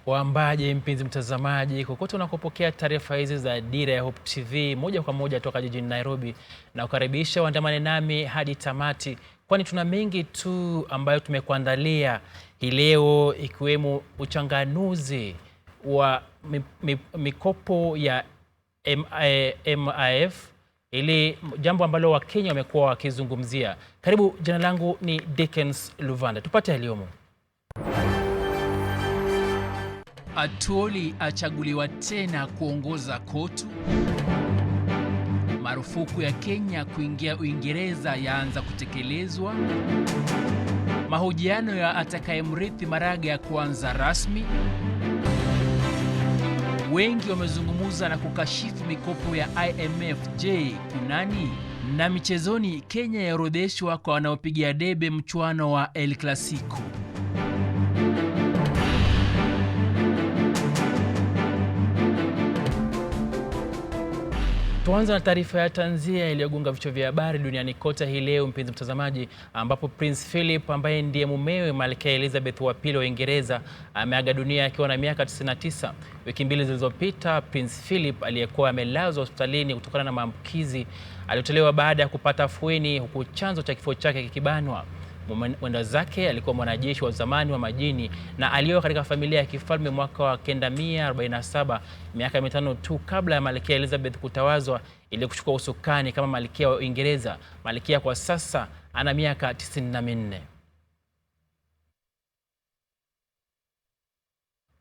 Waambaje mpenzi mtazamaji, kokote unakopokea taarifa hizi za Dira ya Hope TV moja kwa moja toka jijini Nairobi, na ukaribisha uandamane nami hadi tamati, kwani tuna mengi tu ambayo tumekuandalia hii leo, ikiwemo uchanganuzi wa mikopo ya MIF, ili jambo ambalo Wakenya wamekuwa wakizungumzia. Karibu, jina langu ni Dickens Luvanda. Tupate yaliyomo. Atwoli achaguliwa tena kuongoza KOTU. Marufuku ya Kenya kuingia Uingereza yaanza kutekelezwa. Mahojiano ya atakayemrithi Maraga ya kuanza rasmi. Wengi wamezungumza na kukashifu mikopo ya IMF. Je, kunani? Na michezoni, Kenya yaorodheshwa kwa wanaopigia debe mchuano wa El Clasico. Tuanza na taarifa ya tanzia iliyogonga vichwa vya habari duniani kote hii leo, mpenzi mtazamaji, ambapo Prince Philip ambaye ndiye mumewe Malkia Elizabeth wa pili wa Uingereza ameaga dunia akiwa na miaka 99. Wiki mbili zilizopita, Prince Philip aliyekuwa amelazwa hospitalini kutokana na maambukizi alitolewa baada ya kupata afueni, huku chanzo cha kifo chake kikibanwa. Mwenda zake alikuwa mwanajeshi wa zamani wa majini na alioa katika familia ya kifalme mwaka wa 1947, miaka 5 tu kabla ya Malkia Elizabeth kutawazwa ili kuchukua usukani kama malkia wa Uingereza. Malkia kwa sasa ana miaka 94.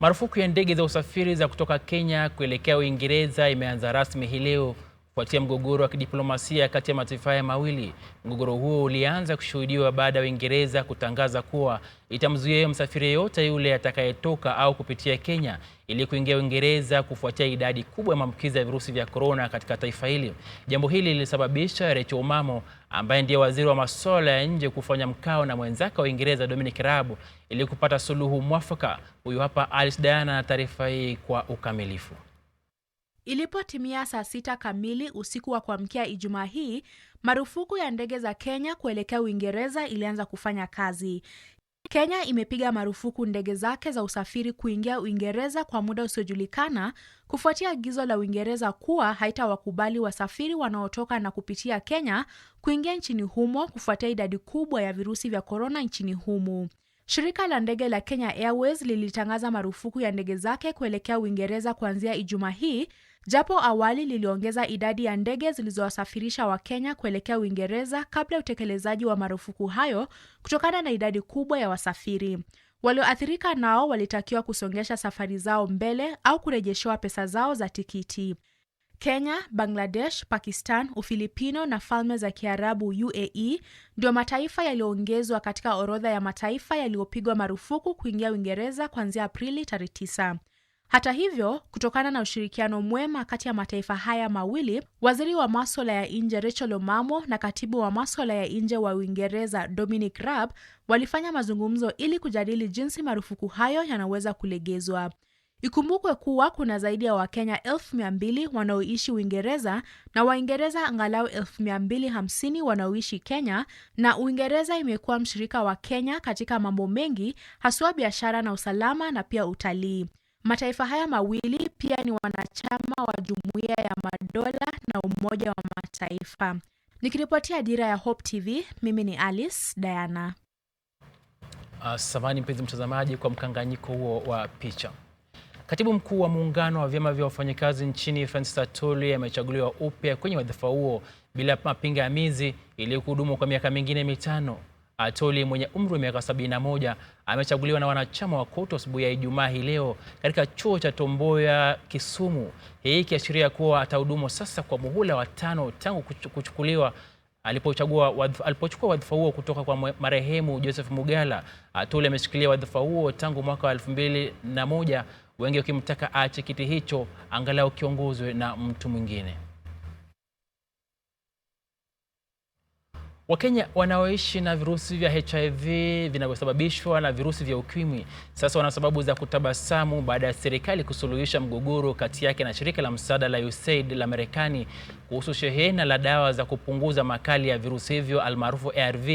Marufuku ya ndege za usafiri za kutoka Kenya kuelekea Uingereza imeanza rasmi hii leo kufuatia mgogoro wa kidiplomasia kati ya mataifa haya mawili. Mgogoro huo ulianza kushuhudiwa baada ya Uingereza kutangaza kuwa itamzuia msafiri yeyote yule atakayetoka au kupitia Kenya ili kuingia Uingereza kufuatia idadi kubwa ya maambukizi ya virusi vya korona katika taifa hili. Jambo hili lilisababisha Rachel Omamo, ambaye ndiye waziri wa masuala ya nje, kufanya mkao na mwenzake wa Uingereza Dominic Raab ili kupata suluhu mwafaka. Huyu hapa Alice Diana na taarifa hii kwa ukamilifu. Ilipotimia saa 6 kamili usiku wa kuamkia Ijumaa hii, marufuku ya ndege za Kenya kuelekea Uingereza ilianza kufanya kazi. Kenya imepiga marufuku ndege zake za usafiri kuingia Uingereza kwa muda usiojulikana kufuatia agizo la Uingereza kuwa haitawakubali wasafiri wanaotoka na kupitia Kenya kuingia nchini humo kufuatia idadi kubwa ya virusi vya korona nchini humo. Shirika la ndege la Kenya Airways lilitangaza marufuku ya ndege zake kuelekea Uingereza kuanzia Ijumaa hii, japo awali liliongeza idadi ya ndege zilizowasafirisha Wakenya kuelekea Uingereza kabla ya utekelezaji wa marufuku hayo kutokana na idadi kubwa ya wasafiri. Walioathirika nao walitakiwa kusongesha safari zao mbele au kurejeshewa pesa zao za tikiti. Kenya, Bangladesh, Pakistan, Ufilipino na Falme za Kiarabu UAE ndio mataifa yaliyoongezwa katika orodha ya mataifa yaliyopigwa marufuku kuingia Uingereza kuanzia Aprili tarehe 9. Hata hivyo, kutokana na ushirikiano mwema kati ya mataifa haya mawili, waziri wa masuala ya nje Rachel Omamo na katibu wa masuala ya nje wa Uingereza Dominic Raab walifanya mazungumzo ili kujadili jinsi marufuku hayo yanaweza kulegezwa. Ikumbukwe kuwa kuna zaidi ya Wakenya 200,000 wanaoishi Uingereza na Waingereza angalau 250,000 wanaoishi Kenya, na Uingereza imekuwa mshirika wa Kenya katika mambo mengi, haswa biashara na usalama na pia utalii. Mataifa haya mawili pia ni wanachama wa Jumuiya ya Madola na Umoja wa Mataifa. Nikiripotia Dira ya Hope TV, mimi ni Alice Diana. Samahani mpenzi mtazamaji kwa mkanganyiko huo wa picha. Katibu mkuu wa muungano wa vyama vya wafanyakazi nchini Francis Atwoli amechaguliwa upya kwenye wadhifa huo bila mapingamizi ili kuhudumu kwa miaka mingine 5. Atwoli mwenye umri wa miaka 71 amechaguliwa na wanachama wa KOTU asubuhi ya Ijumaa hii leo katika chuo cha Tomboya, Kisumu. Hii ikiashiria kuwa atahudumu sasa kwa muhula wa 5 tangu kuchukuliwa alipochukua wadhifa huo kutoka kwa marehemu Joseph Mugala. Atwoli ameshikilia wadhifa huo tangu mwaka wa 2001, wengi wakimtaka aache kiti hicho angalau kiongozwe na mtu mwingine. Wakenya wanaoishi na virusi vya HIV vinavyosababishwa na virusi vya ukimwi sasa wana sababu za kutabasamu baada ya serikali kusuluhisha mgogoro kati yake na shirika la msaada la USAID la Marekani kuhusu shehena la dawa za kupunguza makali ya virusi hivyo almaarufu ARV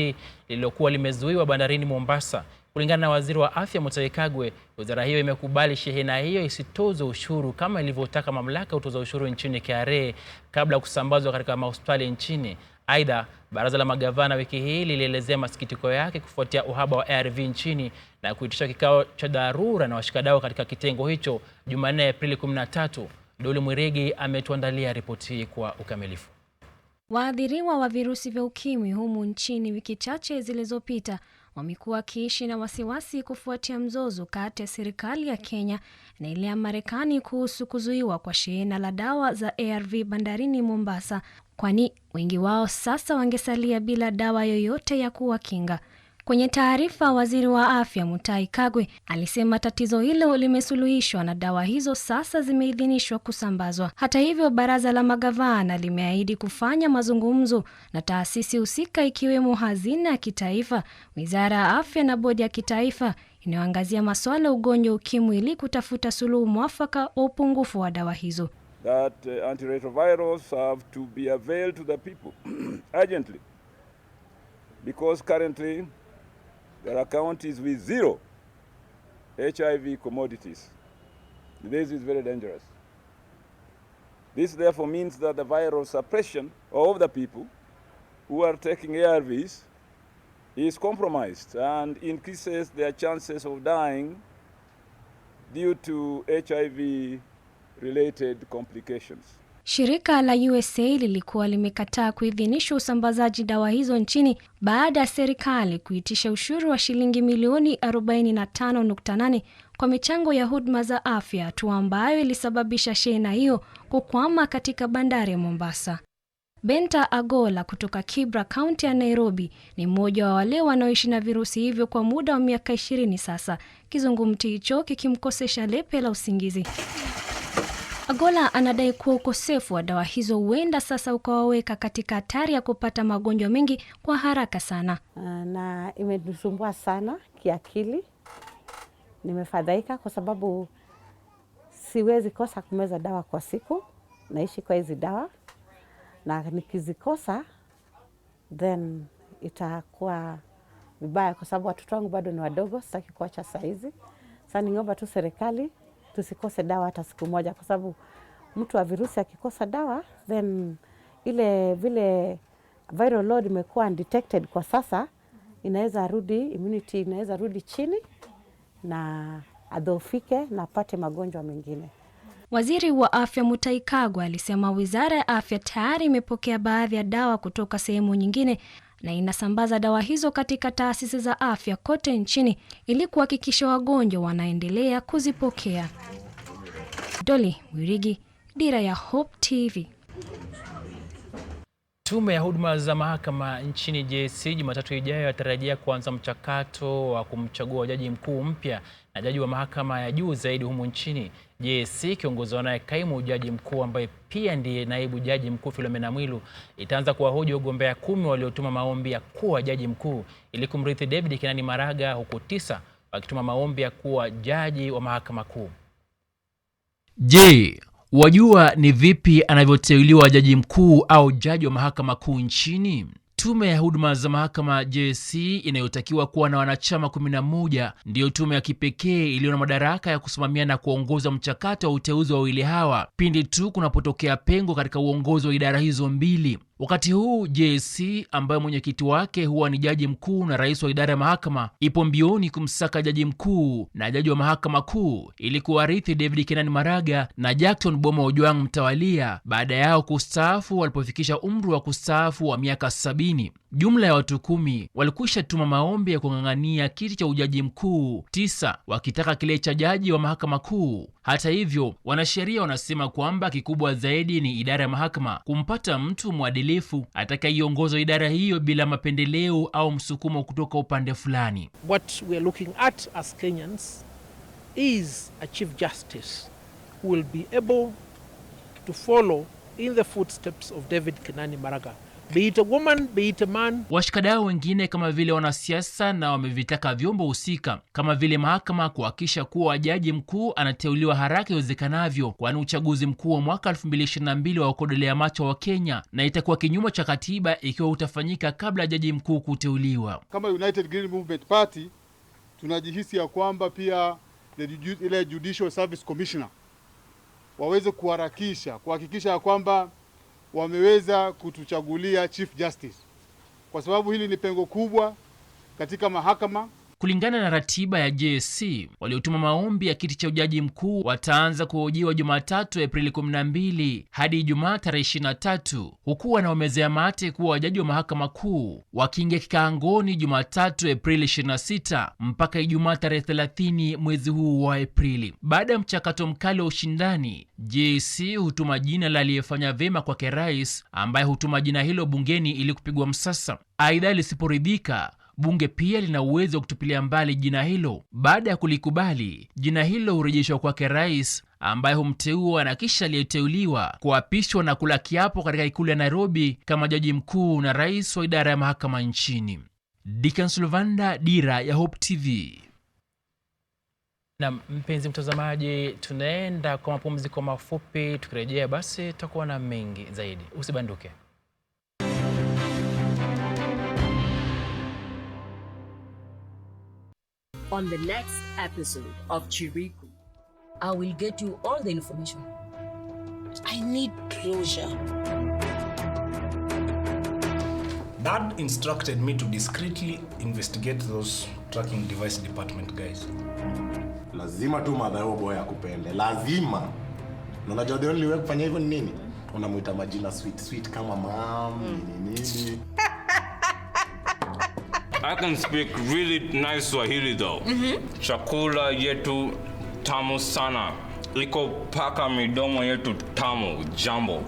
lililokuwa limezuiwa bandarini Mombasa. Kulingana na Waziri wa Afya Mutahi Kagwe, wizara hiyo imekubali shehena hiyo isitozwe ushuru kama ilivyotaka mamlaka ya utoza ushuru nchini KRA kabla ya kusambazwa katika mahospitali nchini. Aidha, baraza la magavana wiki hii lilielezea masikitiko yake kufuatia uhaba wa ARV nchini na kuitisha kikao cha dharura na washikadau katika kitengo hicho Jumanne Aprili 13. Doli Mwirigi ametuandalia ripoti hii kwa ukamilifu. Waathiriwa wa virusi vya ukimwi humu nchini wiki chache zilizopita wamekuwa wakiishi na wasiwasi kufuatia mzozo kati ya serikali ya Kenya na ile ya Marekani kuhusu kuzuiwa kwa shehena la dawa za ARV bandarini Mombasa, kwani wengi wao sasa wangesalia bila dawa yoyote ya kuwakinga. Kwenye taarifa, Waziri wa Afya Mutahi Kagwe alisema tatizo hilo limesuluhishwa na dawa hizo sasa zimeidhinishwa kusambazwa. Hata hivyo, baraza la magavana limeahidi kufanya mazungumzo na taasisi husika ikiwemo Hazina ya Kitaifa, Wizara ya Afya na Bodi ya Kitaifa inayoangazia masuala ugonjwa ukimwi ili kutafuta suluhu mwafaka wa upungufu wa dawa hizo. That antiretrovirals have to be availed to the people urgently, because currently there are counties with 0 HIV commodities. This is very dangerous. This therefore means that the viral suppression of the people who are taking ARVs is compromised and increases their chances of dying due to HIV-related complications. Shirika la USA lilikuwa limekataa kuidhinisha usambazaji dawa hizo nchini baada ya serikali kuitisha ushuru wa shilingi milioni 45.8 kwa michango ya huduma za afya, hatua ambayo ilisababisha shehena hiyo kukwama katika bandari ya Mombasa. Benta Agola kutoka Kibra, kaunti ya Nairobi, ni mmoja wa wale wanaoishi na virusi hivyo kwa muda wa miaka 20 sasa, kizungumti hicho kikimkosesha lepe la usingizi. Agola anadai kuwa ukosefu wa dawa hizo huenda sasa ukawaweka katika hatari ya kupata magonjwa mengi kwa haraka sana. Na imenisumbua sana kiakili. Nimefadhaika kwa sababu siwezi kosa kumeza dawa kwa siku. Naishi kwa hizi dawa. Na nikizikosa then itakuwa vibaya kwa sababu watoto wangu bado ni wadogo, sitaki kuacha saa hizi. Sasa ningeomba tu serikali tusikose dawa hata siku moja, kwa sababu mtu wa virusi akikosa dawa then ile vile viral load imekuwa undetected kwa sasa, inaweza rudi, immunity inaweza rudi chini na adhoofike na apate magonjwa mengine. Waziri wa Afya Mutahi Kagwe alisema Wizara ya Afya tayari imepokea baadhi ya dawa kutoka sehemu nyingine na inasambaza dawa hizo katika taasisi za afya kote nchini ili kuhakikisha wagonjwa wanaendelea kuzipokea. Doli Mwirigi, Dira ya Hope TV. Tume ya huduma za mahakama nchini JSC Jumatatu ijayo yatarajia kuanza mchakato wa kumchagua jaji mkuu mpya na jaji wa mahakama ya juu zaidi humu nchini. JSC kiongozwa naye kaimu jaji mkuu ambaye pia ndiye naibu jaji mkuu Philomena Mwilu itaanza kuwahoji wagombea 10 waliotuma maombi ya kuwa jaji mkuu ili kumrithi David Kinani Maraga, huku 9 wakituma maombi ya kuwa jaji wa mahakama kuu. Je, wajua ni vipi anavyoteuliwa jaji mkuu au jaji wa mahakama kuu nchini? Tume ya huduma za mahakama JSC inayotakiwa kuwa na wanachama 11 ndiyo tume ya kipekee iliyo na madaraka ya kusimamia na kuongoza mchakato wa uteuzi wa wawili hawa pindi tu kunapotokea pengo katika uongozi wa idara hizo mbili. Wakati huu JSC ambayo mwenyekiti wake huwa ni jaji mkuu na rais wa idara ya mahakama ipo mbioni kumsaka jaji mkuu na jaji wa mahakama kuu ili kuwarithi David Kinani Maraga na Jackson Boma Ojwang mtawalia baada yao kustaafu walipofikisha umri wa kustaafu wa miaka 70. Jumla ya watu 10 walikwisha tuma maombi ya kung'ang'ania kiti cha ujaji mkuu, 9 wakitaka kile cha jaji wa mahakama kuu. Hata hivyo, wanasheria wanasema kwamba kikubwa zaidi ni idara ya mahakama kumpata mtu mwadilifu atakayeongoza idara hiyo bila mapendeleo au msukumo kutoka upande fulani. What we are looking at as Kenyans is a chief justice who will be able to follow in the footsteps of David Kinani Maraga. Be it a woman, be it a man. Washikadau wengine kama vile wanasiasa na wamevitaka vyombo husika kama vile mahakama kuhakikisha kuwa jaji mkuu anateuliwa haraka iwezekanavyo, kwani uchaguzi mkuu wa mwaka 2022 wakodolea macho wa Kenya na itakuwa kinyume cha katiba ikiwa utafanyika kabla jaji mkuu kuteuliwa. Kama United Green Movement Party tunajihisi ya kwamba pia ile Judicial Service Commissioner waweze kuhakikisha ya kwamba wameweza kutuchagulia Chief Justice, kwa sababu hili ni pengo kubwa katika mahakama. Kulingana na ratiba ya JSC, waliotuma maombi ya kiti cha ujaji mkuu wataanza kuhojiwa Jumatatu Aprili 12 hadi Ijumaa tarehe 23, huku wanaomezea mate kuwa wajaji wa mahakama kuu wakiingia kikaangoni Jumatatu Aprili 26 mpaka Ijumaa tarehe 30 mwezi huu wa Aprili. Baada ya mchakato mkali wa ushindani, JSC hutuma jina la aliyefanya vyema kwake rais, ambaye hutuma jina hilo bungeni ili kupigwa msasa. Aidha, lisiporidhika, bunge pia lina uwezo wa kutupilia mbali jina hilo. Baada ya kulikubali, jina hilo hurejeshwa kwake rais, ambaye humteua na kisha aliyeteuliwa kuapishwa na kula kiapo katika ikulu ya Nairobi kama jaji mkuu na rais wa idara ya mahakama nchini. Dickens, Luvanda, Dira ya Hope TV. Na mpenzi mtazamaji, tunaenda kwa mapumziko mafupi. Tukirejea basi tutakuwa na mengi zaidi. Usibanduke. On the next episode of Chiriku, I will get you all the information. I need closure. Dad instructed me to discreetly investigate those tracking device department guys. Lazima tu madhao boy akupende. Lazima. Na unajua the only way kufanya hivyo ni nini? Unamuita majina sweet kama mom, nini. I can speak really nice Swahili though. Chakula yetu tamu sana. Iko paka midomo yetu tamu. Jambo.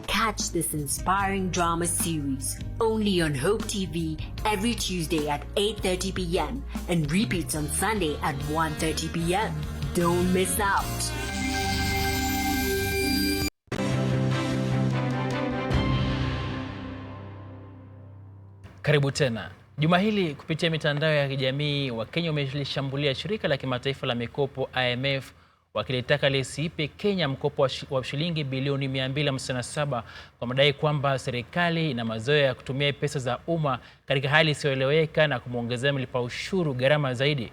catch this inspiring drama series only on Hope TV every Tuesday at 8:30 p.m. and repeats on Sunday at 1:30 p.m. Don't miss out. Karibu tena. Juma hili kupitia mitandao ya kijamii, Wakenya wamelishambulia shirika la kimataifa la mikopo IMF wakilitaka lisiipe Kenya mkopo wa shilingi bilioni 257 kwa madai kwamba serikali ina mazoea ya kutumia pesa za umma katika hali isiyoeleweka na kumuongezea mlipa ushuru gharama zaidi.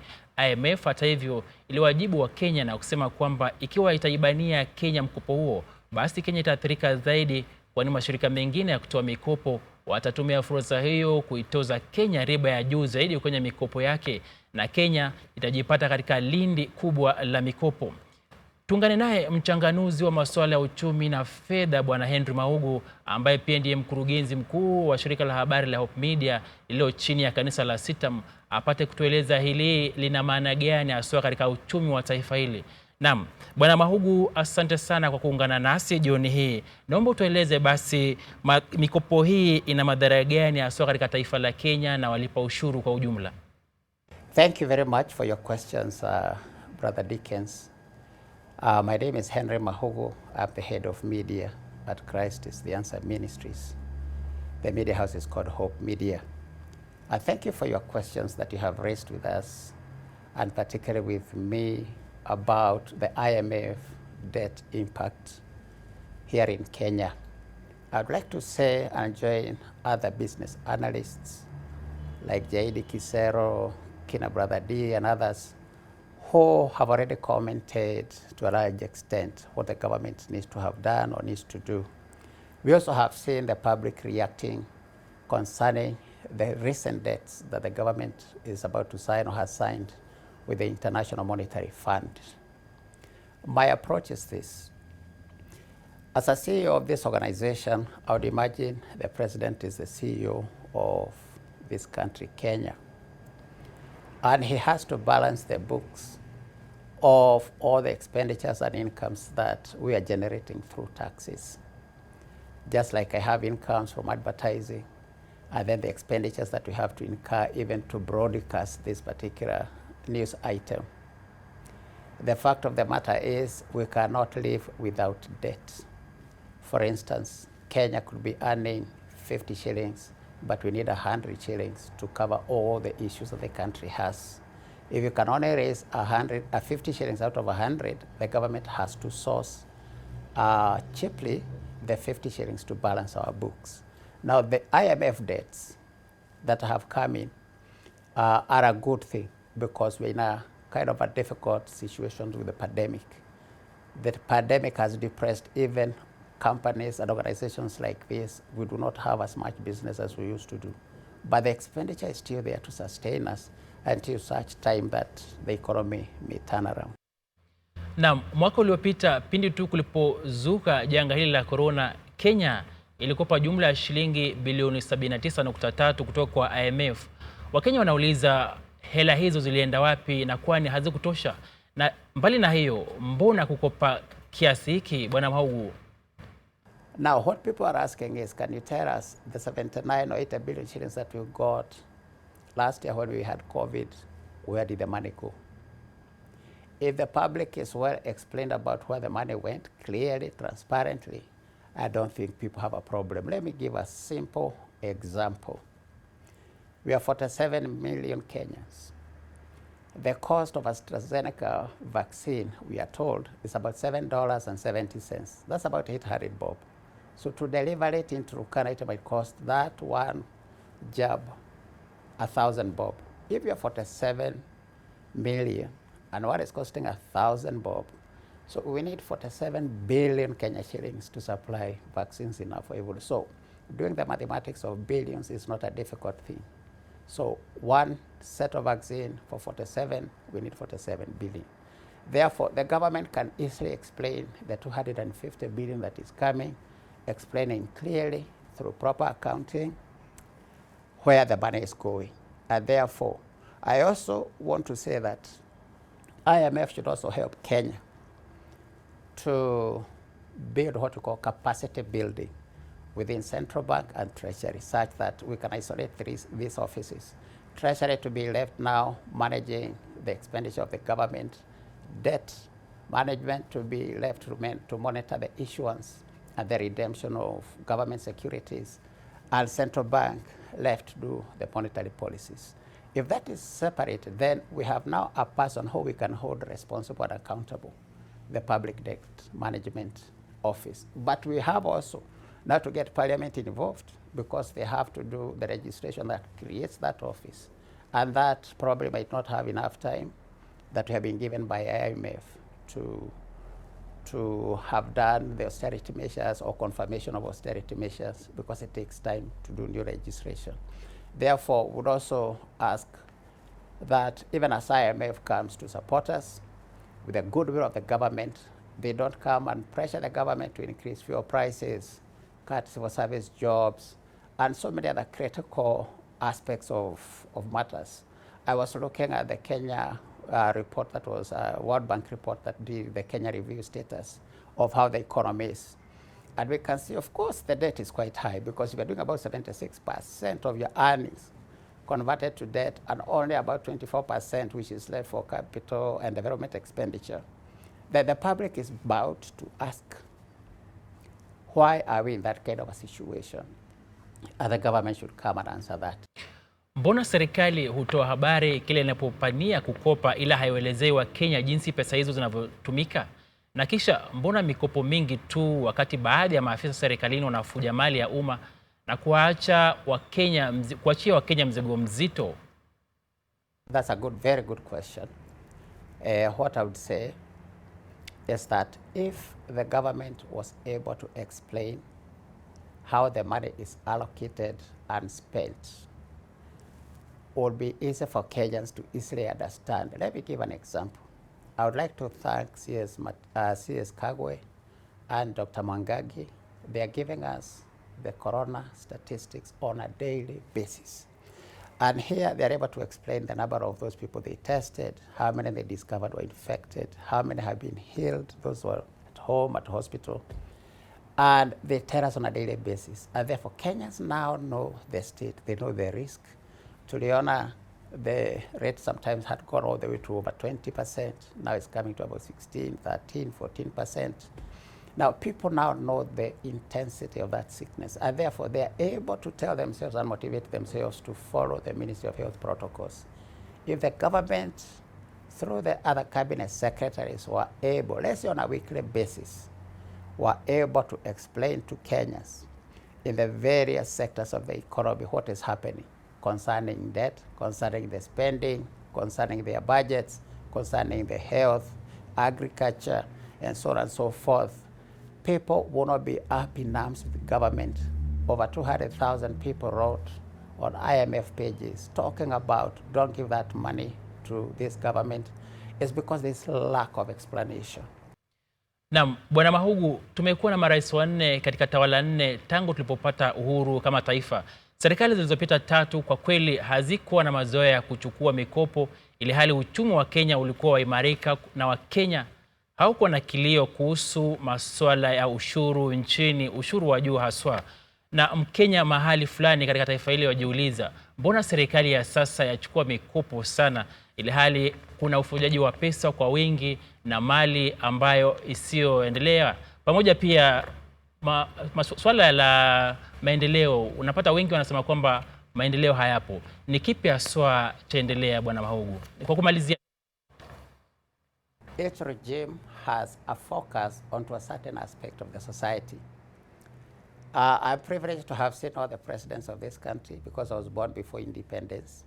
IMF hata hivyo iliwajibu wa Kenya na kusema kwamba ikiwa itaibania Kenya mkopo huo, basi Kenya itaathirika zaidi, kwani mashirika mengine ya kutoa mikopo watatumia fursa hiyo kuitoza Kenya riba ya juu zaidi kwenye mikopo yake, na Kenya itajipata katika lindi kubwa la mikopo. Tuungane naye mchanganuzi wa masuala ya uchumi na fedha Bwana Henry Mahugu, ambaye pia ndiye mkurugenzi mkuu wa shirika la habari la Hope Media lililo chini ya kanisa la Sitam, apate kutueleza hili lina maana gani hasa katika uchumi wa taifa hili. Naam, Bwana Mahugu, asante sana kwa kuungana nasi jioni hii. Naomba utueleze basi mikopo hii ina madhara gani hasa katika taifa la Kenya na walipa ushuru kwa ujumla? Thank you very much for your questions, Brother Dickens. My name is Henry Mahugu. I'm the head of media at Christ is the Answer Ministries. The media house is called Hope Media. I thank you for your questions that you have raised with us, and particularly with me, about the IMF debt impact here in Kenya. I'd like to say and join other business analysts like Jaidi Kisero, Kina Brother D, and others who have already commented to a large extent what the government needs to have done or needs to do. We also have seen the public reacting concerning the recent debts that the government is about to sign or has signed with the International Monetary Fund. My approach is this. As a CEO of this organization, I would imagine the president is the CEO of this country, Kenya. And he has to balance the books of all the expenditures and incomes that we are generating through taxes. Just like I have incomes from advertising, and then the expenditures that we have to incur even to broadcast this particular news item. The fact of the matter is we cannot live without debt. For instance, Kenya could be earning 50 shillings, but we need 100 shillings to cover all the issues that the country has. If you can only raise 50 shillings out of 100, the government has to source cheaply the 50 shillings to balance our books. Now, the IMF debts that have come in are a good thing because we're in a kind of a difficult situation with the pandemic. The pandemic has depressed even companies and organizations like this. We do not have as much business as we used to do. But the expenditure is still there to sustain us until such time that the economy may turn around. Na mwaka uliopita pindi tu kulipozuka janga hili la corona, Kenya ilikopa jumla ya shilingi bilioni 79.3 kutoka kwa IMF. Wakenya wanauliza hela hizo zilienda wapi na kwani hazikutosha? Na mbali na hiyo, mbona kukopa kiasi hiki, Bwana Mahugu? Now, what people are asking is, can you tell us the 79 or 80 billion shillings that we got last year when we had COVID, where did the money go? If the public is well explained about where the money went, clearly, transparently, I don't think people have a problem. Let me give a simple example. We are 47 million Kenyans. The cost of AstraZeneca vaccine, we are told, is about $7.70. That's about 800 bob. So to deliver it into Luvanda, it might cost that one jab 1,000 bob. If you're 47 million, and what is costing 1,000 bob, so we need 47 billion Kenya shillings to supply vaccines enough for everybody. So doing the mathematics of billions is not a difficult thing. So one set of vaccine for 47, we need 47 billion. Therefore, the government can easily explain the 250 billion that is coming, explaining clearly through proper accounting where the money is going. And therefore, I also want to say that IMF should also help Kenya to build what we call capacity building within central bank and treasury, such that we can isolate these offices. Treasury to be left now managing the expenditure of the government, debt management to be left to monitor the issuance and the redemption of government securities, and central bank left to do the monetary policies. If that is separated, then we have now a person who we can hold responsible and accountable, the public debt management office. But we have also now to get Parliament involved, because they have to do the registration that creates that office. And that probably might not have enough time that we have been given by IMF to have done the austerity measures or confirmation of austerity measures, because it takes time to do new registration. Therefore, we would also ask that even as IMF comes to support us with the goodwill of the government, they don't come and pressure the government to increase fuel prices, cut civil service jobs, and so many other critical aspects of matters. I was looking at the Kenya report that was a World Bank report that did the Kenya review status of how the economy is. And we can see, of course, the debt is quite high, because you're doing about 76% of your earnings converted to debt, and only about 24% which is left for capital and development expenditure. That the public is bound to ask, why are we in that kind of a situation? And the government should come and answer that. Mbona serikali hutoa habari kile inapopania kukopa ila haielezei Wakenya jinsi pesa hizo zinavyotumika? Na kisha mbona mikopo mingi tu wakati baadhi ya maafisa serikalini wanafuja mali ya umma na kuachia Wakenya mzigo mzito? That's a very good question. What I would say is that if the government was able to explain how the money is allocated and spent, it would be easy for Kenyans to easily understand. Let me give an example. I would like to thank CS Kagwe and Dr. Mangagi. They are giving us the corona statistics on a daily basis. And here they are able to explain the number of those people they tested, how many they discovered were infected, how many have been healed, those who are at home, at hospital. And they tell us on a daily basis. And therefore, Kenyans now know the state, they know the risk. Tuliona, the rate sometimes had gone all the way to over 20%. Now it's coming to about 16, 13, 14%. Now people now know the intensity of that sickness, and therefore they are able to tell themselves and motivate themselves to follow the Ministry of Health protocols. If the government, through the other cabinet secretaries, were able, let's say on a weekly basis, were able to explain to Kenyans in the various sectors of the economy what is happening concerning debt, concerning the spending, concerning their budgets, concerning the health, agriculture, and so on and so forth. People will not be up in arms with the government. Over 200,000 people wrote on IMF pages talking about don't give that money to this government. It's because there's lack of explanation. Naam, Bwana Mahugu, tumekuwa na marais wanne katika tawala nne tangu tulipopata uhuru kama taifa. Serikali zilizopita tatu kwa kweli hazikuwa na mazoea ya kuchukua mikopo, ili hali uchumi wa Kenya ulikuwa waimarika na Wakenya haukuwa na kilio kuhusu masuala ya ushuru nchini, ushuru wa juu haswa. Na Mkenya mahali fulani katika taifa hili wajiuliza, mbona serikali ya sasa yachukua mikopo sana, ili hali kuna ufujaji wa pesa kwa wingi na mali ambayo isiyoendelea. Pamoja pia swala la maendeleo, unapata wengi wanasema kwamba maendeleo hayapo. Ni kipi haswa chaendelea, Bwana Mahugu? Kwa kumalizia, each regime has a focus onto a certain aspect of the society. I'm privileged to have seen all the presidents of this country because I was born before independence.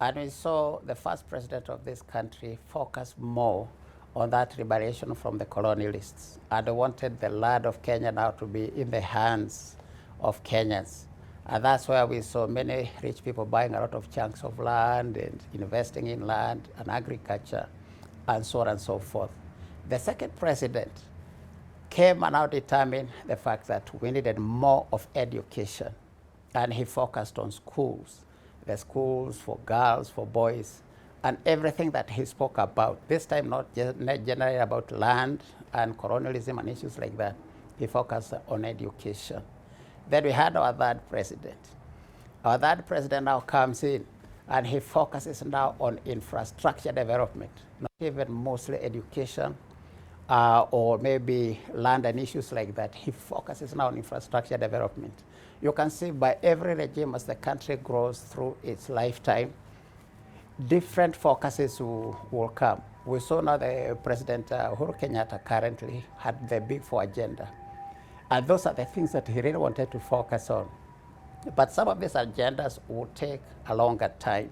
And we saw the first president of this country focus more on that liberation from the colonialists. And they wanted the land of Kenya now to be in the hands of Kenyans. And that's where we saw many rich people buying a lot of chunks of land and investing in land and agriculture and so on and so forth. The second president came and now determined the fact that we needed more of education. And he focused on schools, the schools for girls, for boys, and everything that he spoke about. This time not generally about land and colonialism and issues like that. He focused on education. Then we had our third president. Our third president now comes in and he focuses now on infrastructure development, not even mostly education, or maybe land and issues like that. He focuses now on infrastructure development. You can see by every regime as the country grows through its lifetime, different focuses will come. We saw now the President Uhuru Kenyatta currently had the Big Four agenda. And those are the things that he really wanted to focus on. But some of these agendas will take a longer time.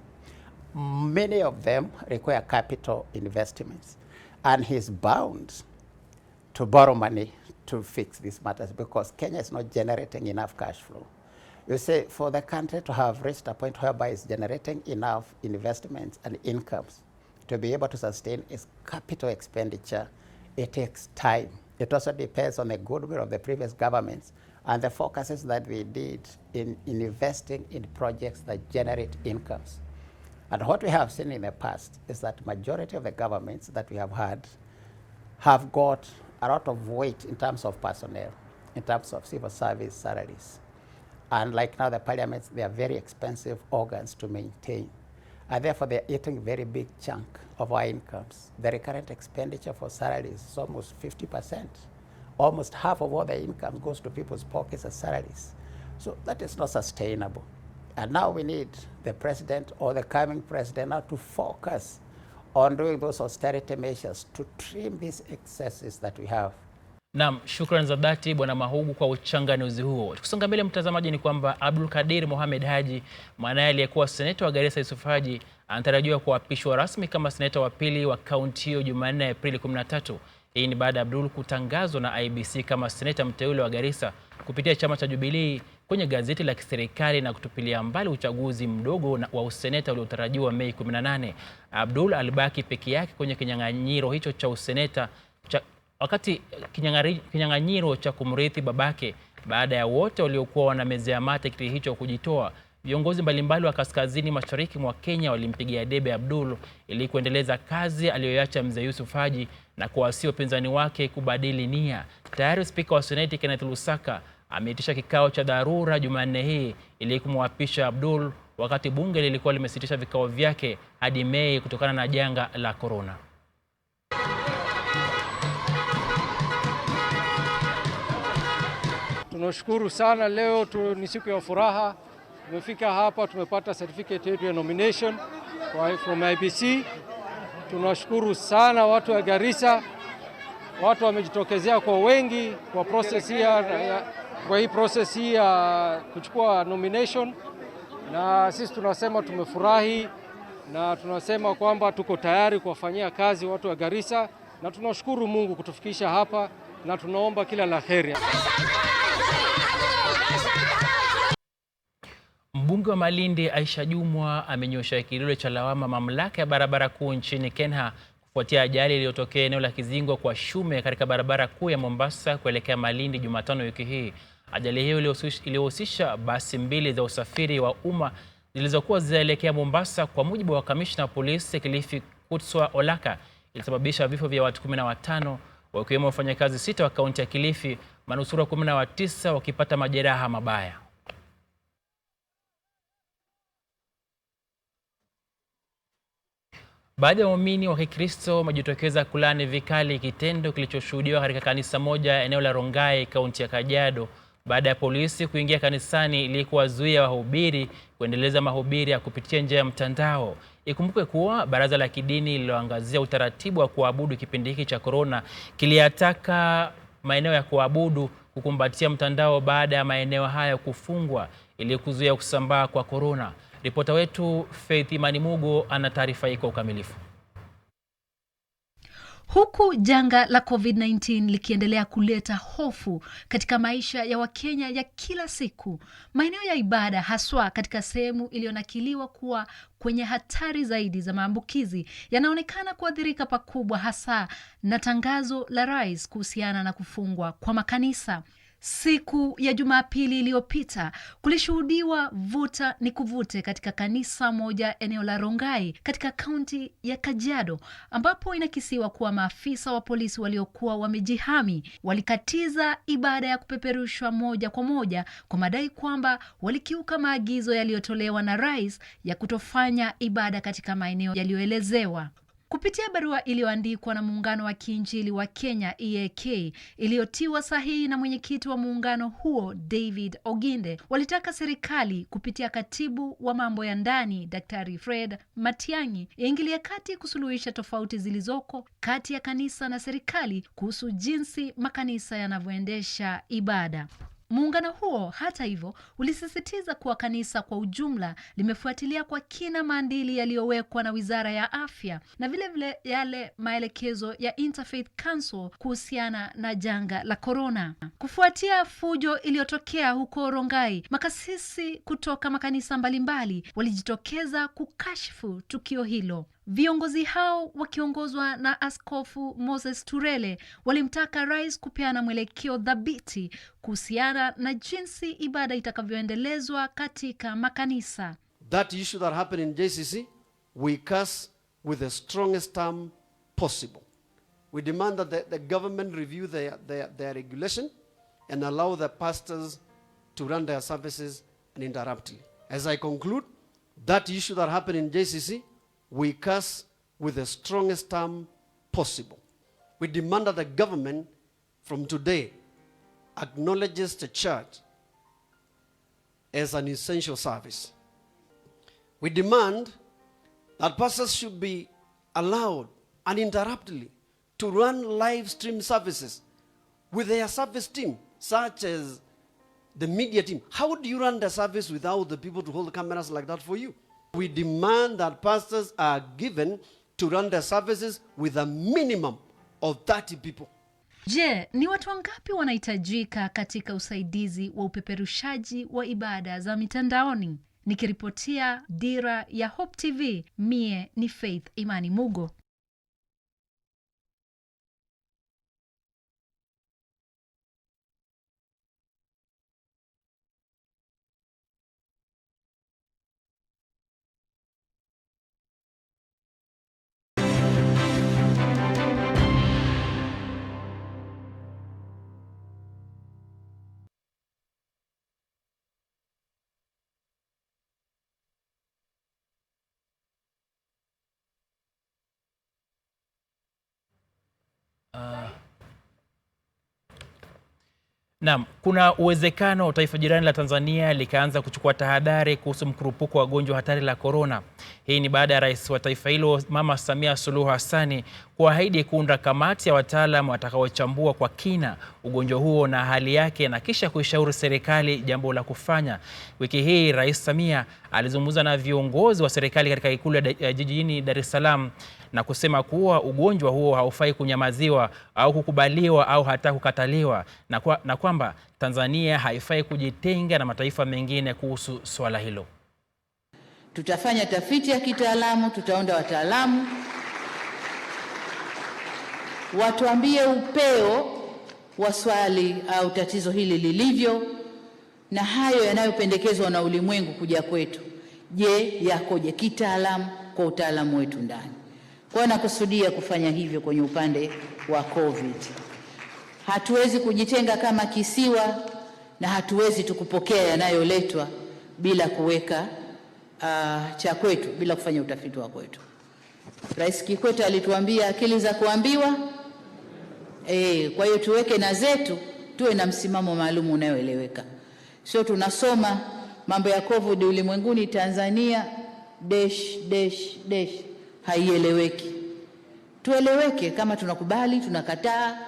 Many of them require capital investments. And he's bound to borrow money to fix these matters because Kenya is not generating enough cash flow. You see, for the country to have reached a point whereby it's generating enough investments and incomes to be able to sustain its capital expenditure, it takes time. It also depends on the goodwill of the previous governments and the focuses that we did in investing in projects that generate incomes. And what we have seen in the past is that majority of the governments that we have had have got a lot of weight in terms of personnel, in terms of civil service salaries. And like now the parliaments, they are very expensive organs to maintain. And therefore they're eating a very big chunk of our incomes. The recurrent expenditure for salaries is almost 50%. Almost half of all the income goes to people's pockets as salaries. So that is not sustainable. And now we need the president or the coming president now to focus on doing those austerity measures to trim these excesses that we have. Naam, shukrani za dhati Bwana Mahugu kwa uchanganuzi huo. Tukisonga mbele mtazamaji, ni kwamba Abdulkadir Mohamed Haji, mwanae aliyekuwa seneta wa Garissa Yusuf Haji, anatarajiwa kuapishwa rasmi kama seneta wa pili wa kaunti hiyo Jumanne Aprili 13. Hii ni baada ya Abdul kutangazwa na IBC kama seneta mteule wa Garissa kupitia chama cha Jubilee kwenye gazeti la kiserikali na kutupilia mbali uchaguzi mdogo wa useneta uliotarajiwa Mei 18. Abdul alibaki peke yake kwenye kinyang'anyiro hicho cha useneta wakati kinyang'anyiro cha kumrithi babake baada ya wote waliokuwa wanamezea mate kiti hicho kujitoa. Viongozi mbalimbali wa kaskazini mashariki mwa Kenya walimpigia debe Abdul ili kuendeleza kazi aliyoacha mzee Yusuf Haji na kuwasihi wapinzani wake kubadili nia. Tayari spika wa Seneti Kenneth Lusaka ameitisha kikao cha dharura Jumanne hii ili kumwapisha Abdul wakati bunge lilikuwa limesitisha vikao vyake hadi Mei kutokana na janga la corona. Tunashukuru sana, leo ni siku ya furaha. Tumefika hapa, tumepata certificate yetu ya nomination from IBC. Tunashukuru sana watu wa Garissa watu wamejitokezea kwa wengi kwa hii process hii ya kuchukua nomination, na sisi tunasema tumefurahi na tunasema kwamba tuko tayari kuwafanyia kazi watu wa Garissa, na tunashukuru Mungu kutufikisha hapa na tunaomba kila la heri. Mbunge wa Malindi Aisha Jumwa amenyosha kidole cha lawama mamlaka ya barabara kuu nchini Kenya kufuatia ajali iliyotokea eneo la Kizingo kwa Shume katika barabara kuu ya Mombasa kuelekea Malindi Jumatano wiki hii. Ajali hiyo ilihusisha basi mbili za usafiri wa umma zilizokuwa zinaelekea Mombasa. Kwa mujibu wa kamishna wa polisi Kilifi Kutswa Olaka, ilisababisha vifo vya watu 15 wakiwemo wafanyakazi 6 wa kaunti ya Kilifi, manusura 19 wakipata majeraha mabaya. Baadhi ya waumini wa Kikristo wamejitokeza kulaani vikali kitendo kilichoshuhudiwa katika kanisa moja eneo la Rongai, kaunti ya Kajiado, baada ya polisi kuingia kanisani ili kuwazuia wahubiri kuendeleza mahubiri ya kupitia njia ya mtandao. Ikumbukwe kuwa baraza la kidini lililoangazia utaratibu wa kuabudu kipindi hiki cha corona kiliyataka maeneo ya kuabudu kukumbatia mtandao baada ya maeneo hayo kufungwa ili kuzuia kusambaa kwa corona. Ripota wetu Faith Imani Mugo ana taarifa hii kwa ukamilifu. Huku janga la COVID-19 likiendelea kuleta hofu katika maisha ya Wakenya ya kila siku, maeneo ya ibada haswa katika sehemu iliyonakiliwa kuwa kwenye hatari zaidi za maambukizi yanaonekana kuathirika pakubwa, hasa na tangazo la rais kuhusiana na kufungwa kwa makanisa. Siku ya Jumapili iliyopita kulishuhudiwa vuta ni kuvute katika kanisa moja eneo la Rongai katika kaunti ya Kajiado, ambapo inakisiwa kuwa maafisa wa polisi waliokuwa wamejihami walikatiza ibada ya kupeperushwa moja kwa moja kwa madai kwamba walikiuka maagizo yaliyotolewa na rais ya kutofanya ibada katika maeneo yaliyoelezewa. Kupitia barua iliyoandikwa na muungano wa kiinjili wa Kenya EAK iliyotiwa sahihi na mwenyekiti wa muungano huo David Oginde, walitaka serikali kupitia katibu wa mambo ya ndani Daktari Fred Matiang'i iingilie kati kusuluhisha tofauti zilizoko kati ya kanisa na serikali kuhusu jinsi makanisa yanavyoendesha ibada. Muungano huo hata hivyo ulisisitiza kuwa kanisa kwa ujumla limefuatilia kwa kina maadili yaliyowekwa na Wizara ya Afya na vile vile yale maelekezo ya Interfaith Council kuhusiana na janga la corona. Kufuatia fujo iliyotokea huko Rongai, makasisi kutoka makanisa mbalimbali walijitokeza kukashifu tukio hilo. Viongozi hao wakiongozwa na Askofu Moses Turele walimtaka rais kupeana mwelekeo dhabiti kuhusiana na jinsi ibada itakavyoendelezwa katika makanisa. That issue that happened in JCC, we curse with the strongest term possible. We demand that the government review their regulation and allow the pastors to run their services uninterruptedly. As I conclude, that issue that happened in JCC, we curse with the strongest term possible. We demand that the government from today acknowledges the church as an essential service. We demand that pastors should be allowed uninterruptedly to run live stream services with their service team, such as the media team. How do you run the service without the people to hold the cameras like that for you? We demand that pastors are given to run their services with a minimum of 30 people. Je, ni watu wangapi wanahitajika katika usaidizi wa upeperushaji wa ibada za mitandaoni? Nikiripotia Dira ya Hope TV, mie ni Faith Imani Mugo. Naam, kuna uwezekano taifa jirani la Tanzania likaanza kuchukua tahadhari kuhusu mkurupuko wa gonjwa hatari la corona. Hii ni baada ya rais wa taifa hilo Mama Samia Suluhu Hassan kuahidi kuunda kamati ya wataalamu watakaochambua kwa kina ugonjwa huo na hali yake na kisha kuishauri serikali jambo la kufanya. Wiki hii Rais Samia alizungumza na viongozi wa serikali katika ikulu ya jijini Dar es Salaam na kusema kuwa ugonjwa huo haufai kunyamaziwa au kukubaliwa au hata kukataliwa na kwamba Tanzania haifai kujitenga na mataifa mengine kuhusu swala hilo. Tutafanya tafiti ya kitaalamu, tutaunda wataalamu watuambie upeo wa swali au tatizo hili lilivyo na hayo yanayopendekezwa na ulimwengu kuja kwetu. Je, yakoje kitaalamu kwa utaalamu wetu ndani? Kwa nakusudia kufanya hivyo kwenye upande wa COVID. Hatuwezi kujitenga kama kisiwa na hatuwezi tukupokea yanayoletwa bila kuweka cha kwetu, bila kufanya utafiti wa kwetu. Rais Kikwete alituambia akili za kuambiwa. Kwa hiyo tuweke na zetu, tuwe na msimamo maalum unaoeleweka. Sio tunasoma mambo ya COVID ulimwenguni, Tanzania haieleweki. Tueleweke, kama tunakubali, tunakataa,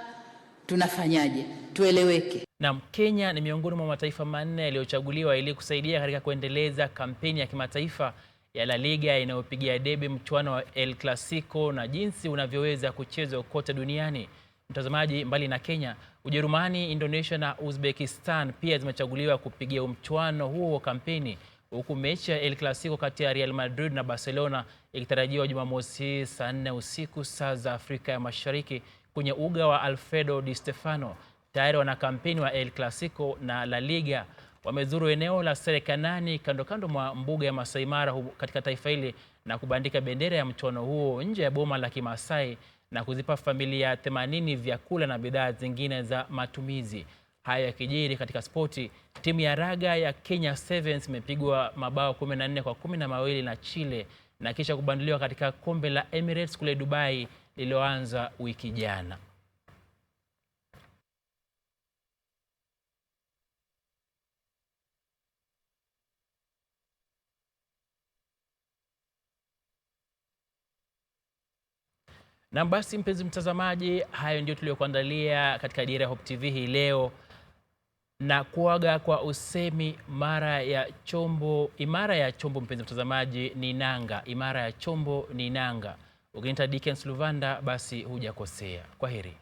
tunafanyaje? Tueleweke. Na Kenya ni miongoni mwa mataifa manne yaliyochaguliwa ili kusaidia katika kuendeleza kampeni ya kimataifa ya La Liga inayopigia debe mchuano wa El Clasico na jinsi unavyoweza kuchezwa kote duniani. Mtazamaji, mbali na Kenya, Ujerumani, Indonesia na Uzbekistan pia zimechaguliwa kupigia mchuano huo wa kampeni, huku mechi ya El Clasico kati ya Real Madrid na Barcelona ikitarajiwa Jumamosi saa 4 usiku saa za Afrika ya Mashariki kwenye uga wa Alfredo Di Stefano. Tayari wana kampeni wa El Clasico na La Liga wamezuru eneo la Serekanani kando mwa mbuga ya Masai Mara katika taifa hili na kubandika bendera ya mchuano huo nje ya boma la Kimasai na kuzipa familia 80 vyakula na bidhaa zingine za matumizi. Haya yakijiri katika spoti, timu ya raga ya Kenya Sevens imepigwa mabao 14 kwa 12 na Chile na kisha kubanduliwa katika kombe la Emirates kule Dubai lililoanza wiki jana. Na basi mpenzi mtazamaji, hayo ndio tuliyokuandalia katika Dira Hope TV hii leo, na kuaga kwa usemi imara ya chombo mpenzi mtazamaji ni nanga, imara ya chombo ni nanga. Ukiniita Dickens Luvanda basi hujakosea. Kwaheri.